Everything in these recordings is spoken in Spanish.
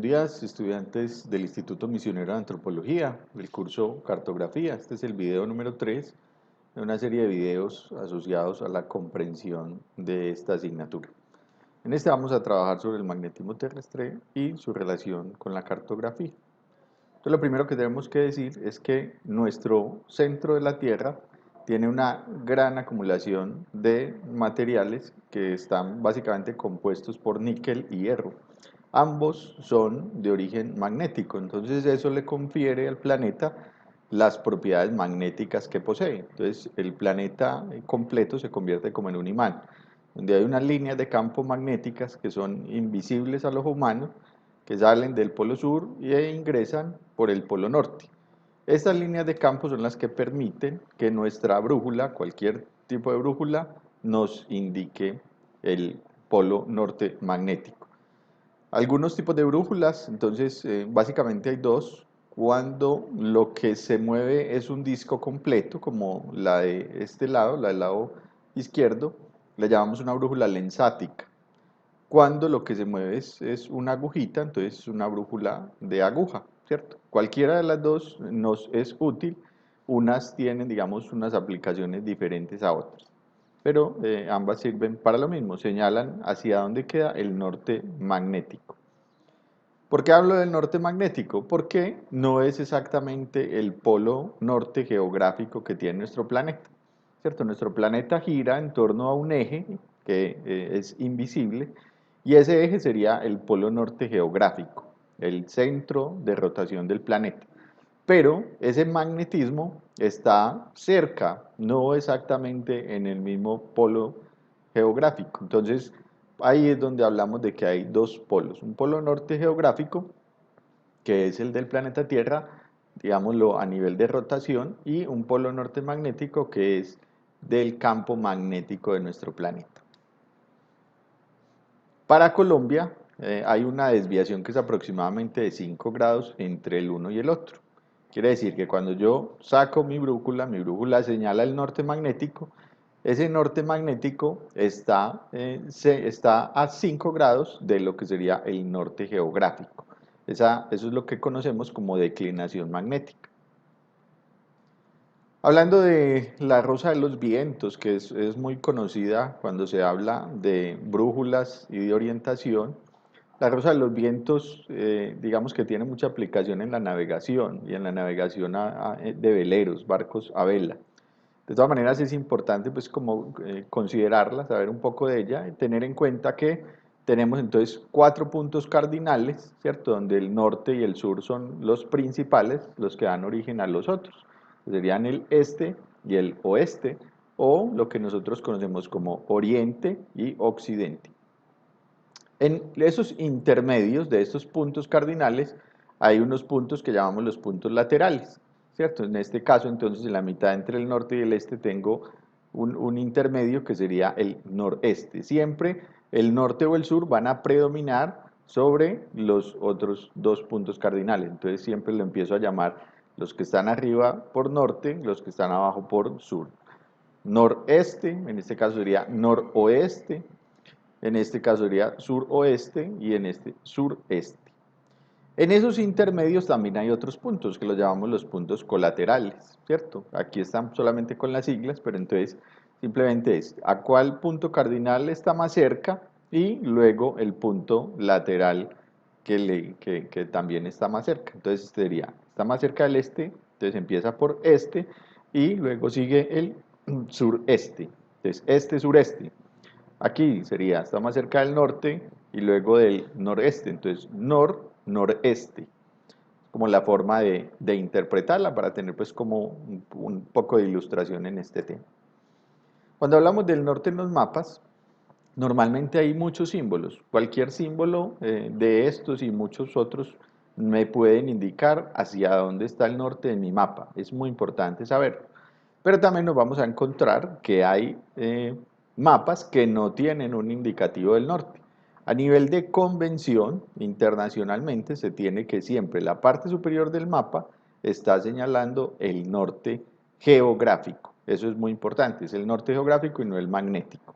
días, estudiantes del Instituto Misionero de Antropología, del curso Cartografía. Este es el video número 3 de una serie de videos asociados a la comprensión de esta asignatura. En este vamos a trabajar sobre el magnetismo terrestre y su relación con la cartografía. Entonces, lo primero que tenemos que decir es que nuestro centro de la Tierra tiene una gran acumulación de materiales que están básicamente compuestos por níquel y hierro. Ambos son de origen magnético, entonces eso le confiere al planeta las propiedades magnéticas que posee. Entonces el planeta completo se convierte como en un imán, donde hay unas líneas de campo magnéticas que son invisibles al ojo humano, que salen del polo sur e ingresan por el polo norte. Estas líneas de campo son las que permiten que nuestra brújula, cualquier tipo de brújula, nos indique el polo norte magnético. Algunos tipos de brújulas, entonces básicamente hay dos. Cuando lo que se mueve es un disco completo, como la de este lado, la del lado izquierdo, le llamamos una brújula lensática. Cuando lo que se mueve es una agujita, entonces es una brújula de aguja, ¿cierto? Cualquiera de las dos nos es útil, unas tienen, digamos, unas aplicaciones diferentes a otras, pero ambas sirven para lo mismo, señalan hacia dónde queda el norte magnético. ¿Por qué hablo del norte magnético? Porque no es exactamente el polo norte geográfico que tiene nuestro planeta, ¿cierto? Nuestro planeta gira en torno a un eje que es invisible y ese eje sería el polo norte geográfico, el centro de rotación del planeta. Pero ese magnetismo está cerca, no exactamente en el mismo polo geográfico. Entonces, ahí es donde hablamos de que hay dos polos, un polo norte geográfico, que es el del planeta Tierra, digámoslo a nivel de rotación, y un polo norte magnético, que es del campo magnético de nuestro planeta. Para Colombia hay una desviación que es aproximadamente de 5 grados entre el uno y el otro. Quiere decir que cuando yo saco mi brújula señala el norte magnético, ese norte magnético está a 5 grados de lo que sería el norte geográfico. Eso es lo que conocemos como declinación magnética. Hablando de la rosa de los vientos, que es muy conocida cuando se habla de brújulas y de orientación, la rosa de los vientos, digamos que tiene mucha aplicación en la navegación y en la navegación de veleros, barcos a vela. De todas maneras es importante pues como considerarla, saber un poco de ella y tener en cuenta que tenemos entonces 4 puntos cardinales, ¿cierto? Donde el norte y el sur son los principales, los que dan origen a los otros. Serían el este y el oeste, o lo que nosotros conocemos como oriente y occidente. En esos intermedios de estos puntos cardinales hay unos puntos que llamamos los puntos laterales, ¿cierto? En este caso, entonces, en la mitad entre el norte y el este tengo un intermedio que sería el noreste. Siempre el norte o el sur van a predominar sobre los otros dos puntos cardinales. Entonces siempre lo empiezo a llamar los que están arriba por norte, los que están abajo por sur. Noreste, en este caso sería noroeste, en este caso sería suroeste y en este sureste. En esos intermedios también hay otros puntos que los llamamos los puntos colaterales, ¿cierto? Aquí están solamente con las siglas, pero entonces simplemente es a cuál punto cardinal está más cerca y luego el punto lateral que también está más cerca. Entonces sería, está más cerca del este, entonces empieza por este y luego sigue el sureste. Entonces este, sureste. Aquí sería, está más cerca del norte y luego del noreste, entonces noreste, como la forma de interpretarla para tener pues como un poco de ilustración en este tema. Cuando hablamos del norte en los mapas, normalmente hay muchos símbolos. Cualquier símbolo de estos y muchos otros me pueden indicar hacia dónde está el norte de mi mapa. Es muy importante saberlo. Pero también nos vamos a encontrar que hay mapas que no tienen un indicativo del norte. A nivel de convención, internacionalmente, se tiene que siempre la parte superior del mapa está señalando el norte geográfico. Eso es muy importante, es el norte geográfico y no el magnético.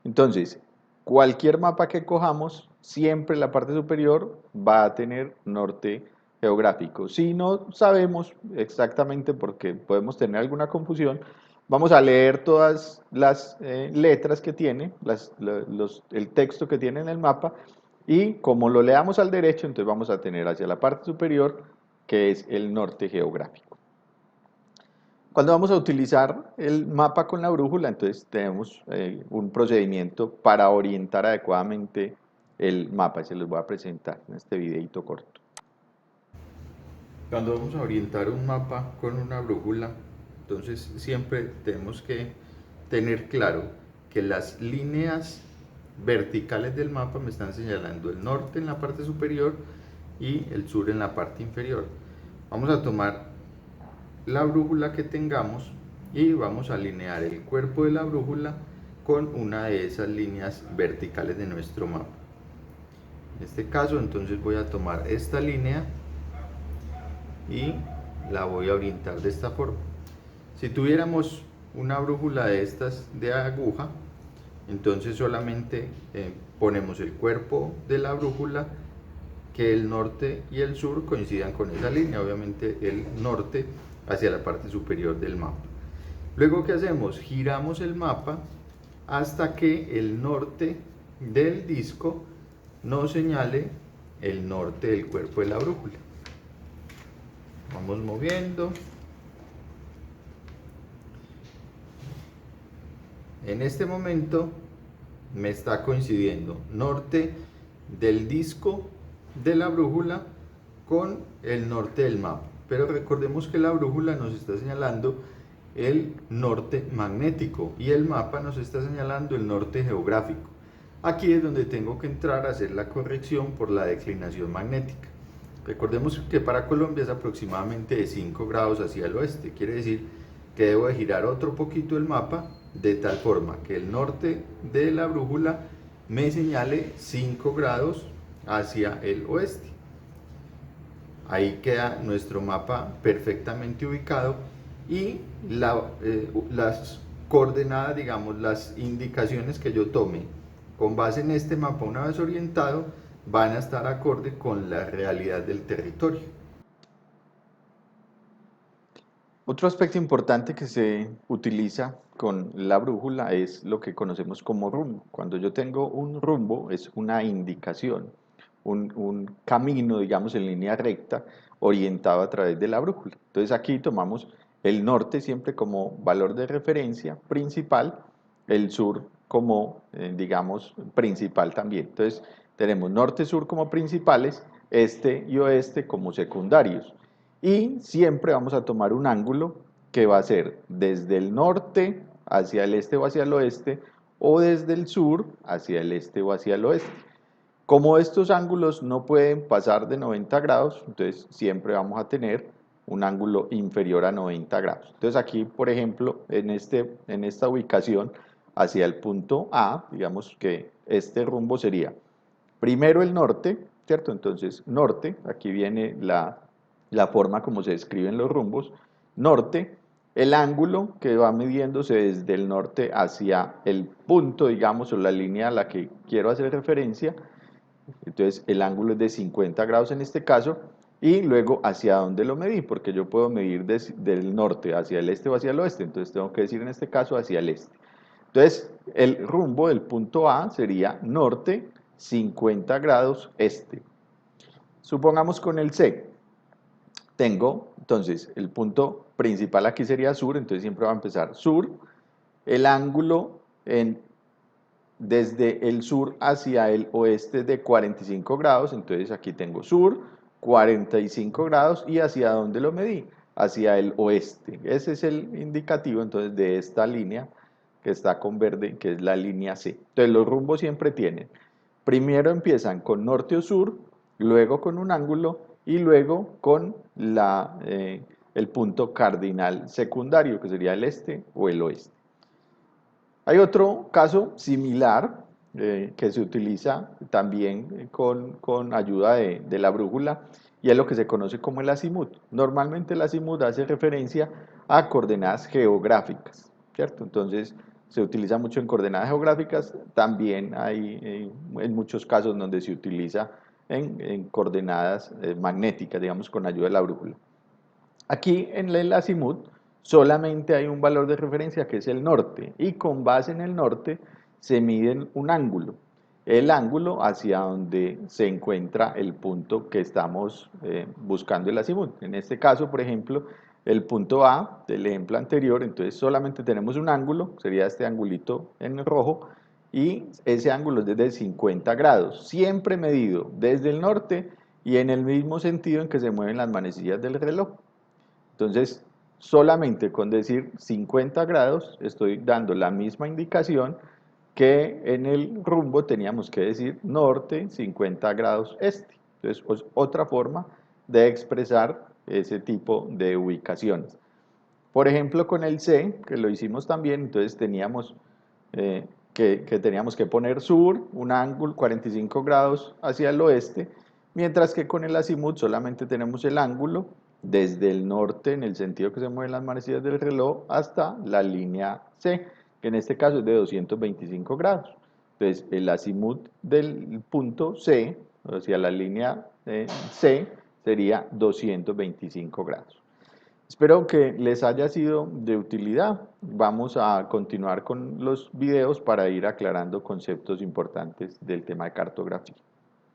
Entonces, cualquier mapa que cojamos siempre la parte superior va a tener norte geográfico. Si no sabemos exactamente porque podemos tener alguna confusión, vamos a leer todas las letras que tiene, el texto que tiene en el mapa, y como lo leamos al derecho, entonces vamos a tener hacia la parte superior, que es el norte geográfico. Cuando vamos a utilizar el mapa con la brújula, entonces tenemos un procedimiento para orientar adecuadamente el mapa. Se los voy a presentar en este videito corto. Cuando vamos a orientar un mapa con una brújula, entonces siempre tenemos que tener claro que las líneas verticales del mapa me están señalando el norte en la parte superior y el sur en la parte inferior. Vamos a tomar la brújula que tengamos y vamos a alinear el cuerpo de la brújula con una de esas líneas verticales de nuestro mapa. En este caso, entonces voy a tomar esta línea y la voy a orientar de esta forma. Si tuviéramos una brújula de estas de aguja, entonces solamente ponemos el cuerpo de la brújula, que el norte y el sur coincidan con esa línea, obviamente el norte hacia la parte superior del mapa. Luego, ¿qué hacemos? Giramos el mapa hasta que el norte del disco nos señale el norte del cuerpo de la brújula. Vamos moviendo. En este momento me está coincidiendo norte del disco de la brújula con el norte del mapa. Pero recordemos que la brújula nos está señalando el norte magnético y el mapa nos está señalando el norte geográfico. Aquí es donde tengo que entrar a hacer la corrección por la declinación magnética. Recordemos que para Colombia es aproximadamente de 5 grados hacia el oeste. Quiere decir que debo de girar otro poquito el mapa de tal forma que el norte de la brújula me señale 5 grados hacia el oeste. Ahí queda nuestro mapa perfectamente ubicado y las coordenadas, digamos, las indicaciones que yo tome con base en este mapa una vez orientado van a estar acorde con la realidad del territorio. Otro aspecto importante que se utiliza con la brújula es lo que conocemos como rumbo. Cuando yo tengo un rumbo es una indicación, un camino, digamos, en línea recta orientado a través de la brújula. Entonces aquí tomamos el norte siempre como valor de referencia principal, el sur como, digamos, principal también. Entonces tenemos norte-sur como principales, este y oeste como secundarios. Y siempre vamos a tomar un ángulo que va a ser desde el norte hacia el este o hacia el oeste, o desde el sur hacia el este o hacia el oeste. Como estos ángulos no pueden pasar de 90 grados, entonces siempre vamos a tener un ángulo inferior a 90 grados. Entonces aquí, por ejemplo, en esta ubicación hacia el punto A, digamos que este rumbo sería primero el norte, ¿cierto? Entonces norte, aquí viene la forma como se describen los rumbos, norte, el ángulo que va midiéndose desde el norte hacia el punto, digamos, o la línea a la que quiero hacer referencia, entonces el ángulo es de 50 grados en este caso, y luego hacia dónde lo medí, porque yo puedo medir del norte hacia el este o hacia el oeste, entonces tengo que decir en este caso hacia el este. Entonces el rumbo del punto A sería norte 50 grados este. Supongamos con el C, tengo entonces el punto principal aquí sería sur, entonces siempre va a empezar sur, el ángulo desde el sur hacia el oeste de 45 grados, entonces aquí tengo sur, 45 grados y hacia dónde lo medí, hacia el oeste. Ese es el indicativo entonces de esta línea que está con verde, que es la línea C. Entonces los rumbos siempre tienen, primero empiezan con norte o sur, luego con un ángulo y luego con el punto cardinal secundario, que sería el este o el oeste. Hay otro caso similar que se utiliza también con ayuda de la brújula y es lo que se conoce como el azimut. Normalmente el azimut hace referencia a coordenadas geográficas, ¿cierto? Entonces, se utiliza mucho en coordenadas geográficas, también hay en muchos casos donde se utiliza en coordenadas magnéticas, digamos, con ayuda de la brújula. Aquí en el azimut solamente hay un valor de referencia que es el norte y con base en el norte se mide un ángulo. El ángulo hacia donde se encuentra el punto que estamos buscando el azimut. En este caso, por ejemplo, el punto A del ejemplo anterior, entonces solamente tenemos un ángulo, sería este angulito en rojo, y ese ángulo es de 50 grados, siempre medido desde el norte y en el mismo sentido en que se mueven las manecillas del reloj. Entonces, solamente con decir 50 grados estoy dando la misma indicación que en el rumbo teníamos que decir norte 50 grados este. Entonces, es otra forma de expresar ese tipo de ubicaciones. Por ejemplo, con el C, que lo hicimos también, entonces teníamos que teníamos que poner sur, un ángulo 45 grados hacia el oeste, mientras que con el azimut solamente tenemos el ángulo desde el norte, en el sentido que se mueven las manecillas del reloj, hasta la línea C, que en este caso es de 225 grados. Entonces, el azimut del punto C, hacia la línea C, sería 225 grados. Espero que les haya sido de utilidad. Vamos a continuar con los videos para ir aclarando conceptos importantes del tema de cartografía.